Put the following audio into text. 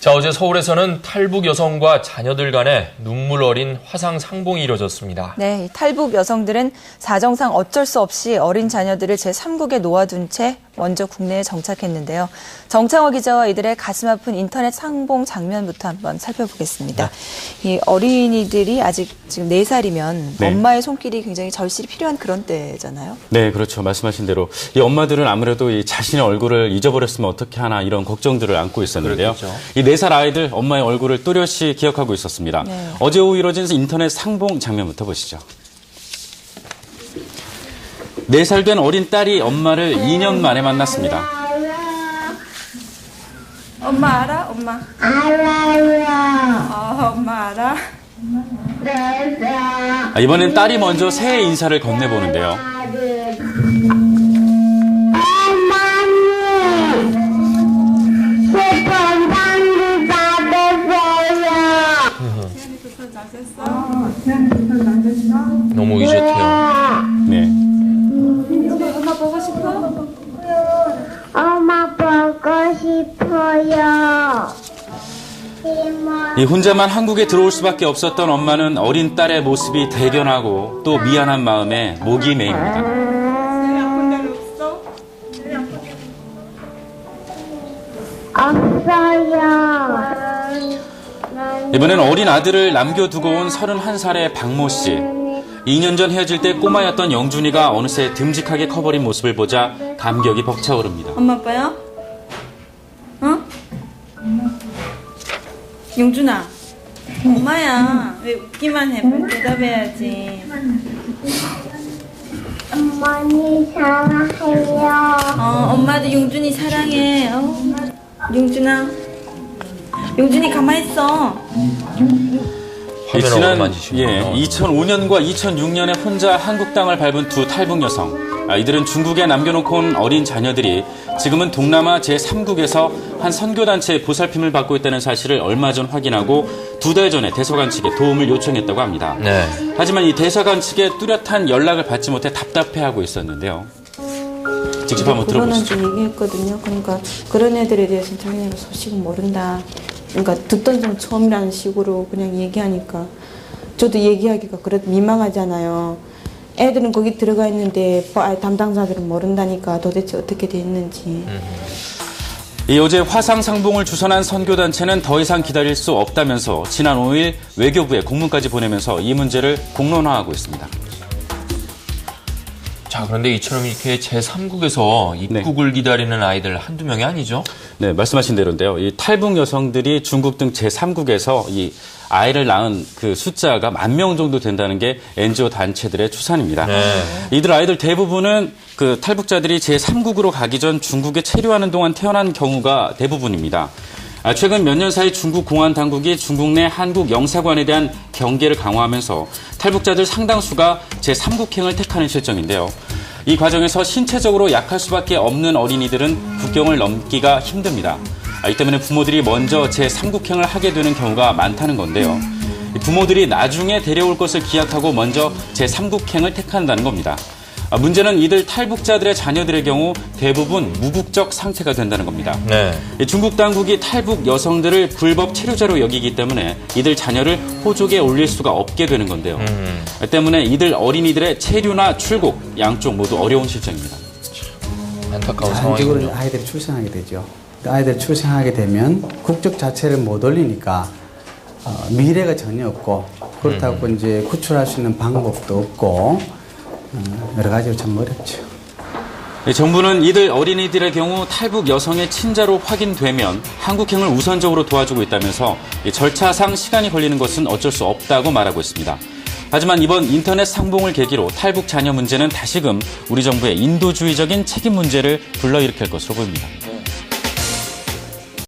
자, 어제 서울에서는 탈북 여성과 자녀들 간에 눈물 어린 화상 상봉이 이뤄졌습니다. 네, 탈북 여성들은 사정상 어쩔 수 없이 어린 자녀들을 제3국에 놓아둔 채 먼저 국내에 정착했는데요. 정창호 기자와 이들의 가슴 아픈 인터넷 상봉 장면부터 한번 살펴보겠습니다. 이 어린이들이 아직 지금 4살이면 엄마의 손길이 굉장히 절실히 필요한 그런 때잖아요. 네, 그렇죠. 말씀하신 대로 이 엄마들은 아무래도 이 자신의 얼굴을 잊어버렸으면 어떻게 하나 이런 걱정들을 안고 있었는데요. 그렇겠죠. 이 4살 아이들 엄마의 얼굴을 또렷이 기억하고 있었습니다. 네. 어제 오후 이뤄진 인터넷 상봉 장면부터 보시죠. 4살 된 어린 딸이 엄마를 2년 만에 만났습니다. 엄마 알아? 엄마. 알아요. 엄마 알아? 이번엔 딸이 먼저 새해 인사를 건네보는데요. 어머니, 새해 받으세요. 너무 의젓해요. 네. 엄마 보고 싶어? 엄마 보고 싶어요. 이 혼자만 한국에 들어올 수밖에 없었던 엄마는 어린 딸의 모습이 대견하고 또 미안한 마음에 목이 메입니다. 없어요. 이번엔 어린 아들을 남겨두고 온 31살의 박모 씨. 2년 전 헤어질 때 꼬마였던 영준이가 어느새 듬직하게 커버린 모습을 보자 감격이 벅차오릅니다. 엄마 아빠야? 어? 용준아, 엄마야. 왜 웃기만 해? 빨리 대답해야지. 어머니 사랑해요. 엄마도 용준이 사랑해. 용준아, 용준이 가만히 있어. 화면 만지시는군요. 2005년과 2006년에 혼자 한국 땅을 밟은 두 탈북 여성. 이들은 중국에 남겨놓고 온 어린 자녀들이 지금은 동남아 제3국에서 한 선교단체의 보살핌을 받고 있다는 사실을 얼마 전 확인하고 2달 전에 대사관 측에 도움을 요청했다고 합니다. 네. 하지만 이 대사관 측에 뚜렷한 연락을 받지 못해 답답해하고 있었는데요. 직접 한번 들어보시죠. 코로나 좀 얘기했거든요. 그러니까 그런 애들에 대해서는 자기네가 소식은 모른다. 그러니까 듣던 중 처음이라는 식으로 그냥 얘기하니까 저도 얘기하기가 그래도 민망하잖아요. 애들은 거기 들어가 있는데 담당자들은 모른다니까 도대체 어떻게 돼 있는지. 이 어제 화상 상봉을 주선한 선교단체는 더 이상 기다릴 수 없다면서 지난 5일 외교부에 공문까지 보내면서 이 문제를 공론화하고 있습니다. 자, 그런데 이처럼 이렇게 제3국에서 입국을 기다리는 아이들 한두 명이 아니죠? 네, 말씀하신 대로인데요. 이 탈북 여성들이 중국 등 제3국에서 이 아이를 낳은 그 숫자가 10,000명 정도 된다는 게 NGO 단체들의 추산입니다. 네. 이들 아이들 대부분은 그 탈북자들이 제3국으로 가기 전 중국에 체류하는 동안 태어난 경우가 대부분입니다. 최근 몇 년 사이 중국 공안 당국이 중국 내 한국 영사관에 대한 경계를 강화하면서 탈북자들 상당수가 제3국행을 택하는 실정인데요. 이 과정에서 신체적으로 약할 수밖에 없는 어린이들은 국경을 넘기가 힘듭니다. 이 때문에 부모들이 먼저 제3국행을 하게 되는 경우가 많다는 건데요. 부모들이 나중에 데려올 것을 기약하고 먼저 제3국행을 택한다는 겁니다. 문제는 이들 탈북자들의 자녀들의 경우 대부분 무국적 상태가 된다는 겁니다. 네. 중국 당국이 탈북 여성들을 불법 체류자로 여기기 때문에 이들 자녀를 호족에 올릴 수가 없게 되는 건데요. 때문에 이들 어린이들의 체류나 출국 양쪽 모두 어려운 실정입니다. 안타까운 자연적으로 상황이군요. 아이들이 출생하게 되죠. 아이들이 출생하게 되면 국적 자체를 못 올리니까 미래가 전혀 없고 그렇다고 이제 구출할 수 있는 방법도 없고 여러 가지로 참 어렵죠. 정부는 이들 어린이들의 경우 탈북 여성의 친자로 확인되면 한국행을 우선적으로 도와주고 있다면서 절차상 시간이 걸리는 것은 어쩔 수 없다고 말하고 있습니다. 하지만 이번 인터넷 상봉을 계기로 탈북 자녀 문제는 다시금 우리 정부의 인도주의적인 책임 문제를 불러일으킬 것으로 보입니다.